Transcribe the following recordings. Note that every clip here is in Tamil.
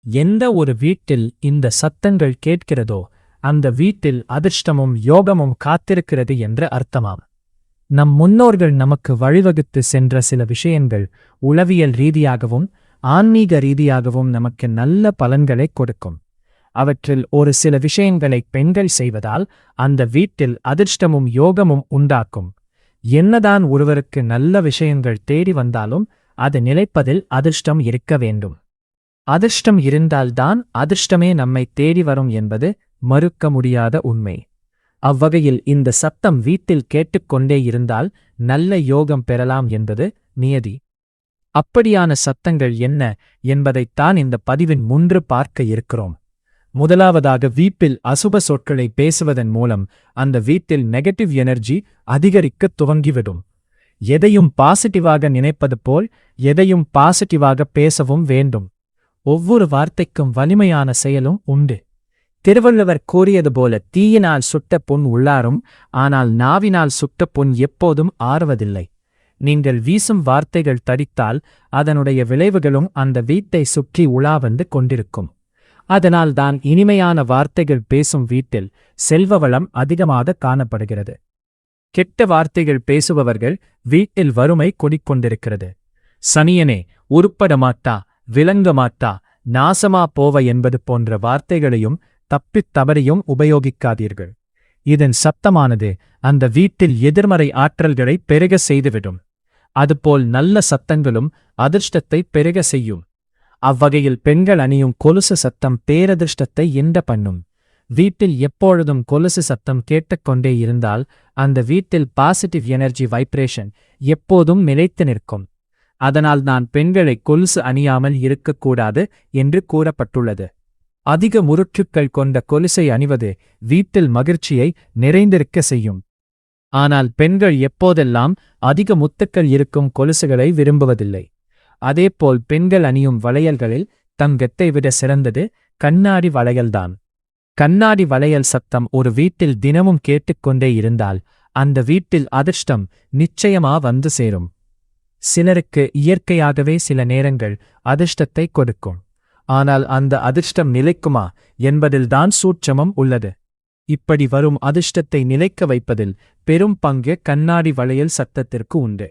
எந்த ஒரு வீட்டில் இந்த சத்தங்கள் கேட்கிறதோ அந்த வீட்டில் அதிர்ஷ்டமும் யோகமும் காத்திருக்கிறது என்ற அர்த்தமாம். நம் முன்னோர்கள் நமக்கு வழிவகுத்து சென்ற சில விஷயங்கள் உளவியல் ரீதியாகவும் ஆன்மீக ரீதியாகவும் நமக்கு நல்ல பலன்களை கொடுக்கும். அவற்றில் ஒரு சில விஷயங்களை பெண்கள் செய்வதால் அந்த வீட்டில் அதிர்ஷ்டமும் யோகமும் உண்டாக்கும். என்னதான் ஒருவருக்கு நல்ல விஷயங்கள் தேடி வந்தாலும் அது நிலைப்பதில் அதிர்ஷ்டம் இருக்க வேண்டும். அதிர்ஷ்டம் இருந்தால்தான் அதிர்ஷ்டமே நம்மை தேடி வரும் என்பது மறுக்க முடியாத உண்மை. அவ்வகையில் இந்த சத்தம் வீட்டில் கேட்டுக்கொண்டே இருந்தால் நல்ல யோகம் பெறலாம் என்பது நியதி. அப்படியான சத்தங்கள் என்ன என்பதைத்தான் இந்த பதிவின் முன்று பார்க்க இருக்கிறோம். முதலாவதாக, வீட்டில் அசுப சொற்களை பேசுவதன் மூலம் அந்த வீட்டில் நெகட்டிவ் எனர்ஜி அதிகரிக்க துவங்கிவிடும். எதையும் பாசிட்டிவாக நினைப்பது போல் எதையும் பாசிட்டிவாக பேசவும் வேண்டும். ஒவ்வொரு வார்த்தைக்கும் வலிமையான செயலும் உண்டு. திருவள்ளுவர் கூறியது போல, தீயினால் சுட்ட புண் உள்ளாரும், ஆனால் நாவினால் சுட்ட புண் எப்போதும் ஆறுவதில்லை. நீங்கள் வீசும் வார்த்தைகள் தடித்தால் அதனுடைய விளைவுகளும் அந்த வீட்டை சுற்றி உலாவந்து கொண்டிருக்கும். அதனால்தான் இனிமையான வார்த்தைகள் பேசும் வீட்டில் செல்வ வளம் அதிகமாக காணப்படுகிறது. கெட்ட வார்த்தைகள் பேசுபவர்கள் வீட்டில் வறுமை கொடிக்கொண்டிருக்கிறது. சனியனே, உருப்பட மாட்டா, விளங்க மாட்டா, நாசமா போவ என்பது போன்ற வார்த்தைகளையும் தப்பித் தவறியும் உபயோகிக்காதீர்கள். இதன் சத்தமானது அந்த வீட்டில் எதிர்மறை ஆற்றல்களை பெருக செய்துவிடும். அதுபோல் நல்ல சத்தங்களும் அதிர்ஷ்டத்தை பெருக செய்யும். அவ்வகையில் பெண்கள் அணியும் கொலுசு சத்தம் பேரதிர்ஷ்டத்தை எண்ட பண்ணும். வீட்டில் எப்பொழுதும் கொலுசு சத்தம் கேட்டுக்கொண்டே இருந்தால் அந்த வீட்டில் பாசிட்டிவ் எனர்ஜி வைப்ரேஷன் எப்போதும் நிலைத்து நிற்கும். அதனால் தான் பெண்களை கொலுசு அணியாமல் இருக்கக்கூடாது என்று கூறப்பட்டுள்ளது. அதிக முறுக்குகள் கொண்ட கொலுசை அணிவது வீட்டில் மகிழ்ச்சியை நிறைந்திருக்க செய்யும். ஆனால் பெண்கள் எப்போதெல்லாம் அதிக முத்துக்கள் இருக்கும் கொலுசுகளை விரும்புவதில்லை. அதேபோல் பெண்கள் அணியும் வளையல்களில் தங்கத்தை விட சிறந்தது கண்ணாடி வளையல்தான். கண்ணாடி வளையல் சத்தம் ஒரு வீட்டில் தினமும் கேட்டுக்கொண்டே இருந்தால் அந்த வீட்டில் அதிர்ஷ்டம் நிச்சயமா வந்து சேரும். சிலருக்கு இயற்கையாகவே சில நேரங்கள் அதிர்ஷ்டத்தை கொடுக்கும். ஆனால் அந்த அதிர்ஷ்டம் நிலைக்குமா என்பதில்தான் சூட்சமம் உள்ளது. இப்படி வரும் அதிர்ஷ்டத்தை நிலைக்க வைப்பதில் பெரும் பங்கு கண்ணாடி வளையல் சத்தத்திற்கு உண்டு.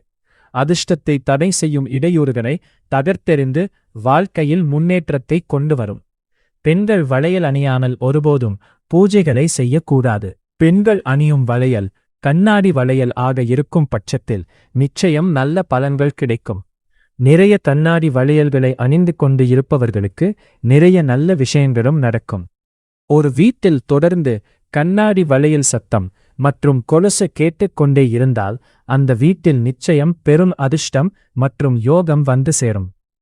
அதிர்ஷ்டத்தை தடை செய்யும் இடையூறுகளை தகர்த்தெறிந்து வாழ்க்கையில் முன்னேற்றத்தை கொண்டு வரும். பெண்கள் வளையல் அணியாமல் ஒருபோதும் பூஜைகளை செய்யக்கூடாது. பெண்கள் அணியும் வளையல் கண்ணாடி வளையல் ஆக இருக்கும் பட்சத்தில் நிச்சயம் நல்ல பலன்கள் கிடைக்கும். நிறைய கண்ணாடி வளையல்களை அணிந்து கொண்டு இருப்பவர்களுக்கு நிறைய நல்ல விஷயங்களும் நடக்கும். ஒரு வீட்டில் தொடர்ந்து கண்ணாடி வளையல் சத்தம் மற்றும் கொலுசு கேட்டுக்கொண்டே இருந்தால் அந்த வீட்டில் நிச்சயம் பெரும் அதிர்ஷ்டம் மற்றும் யோகம் வந்து சேரும்.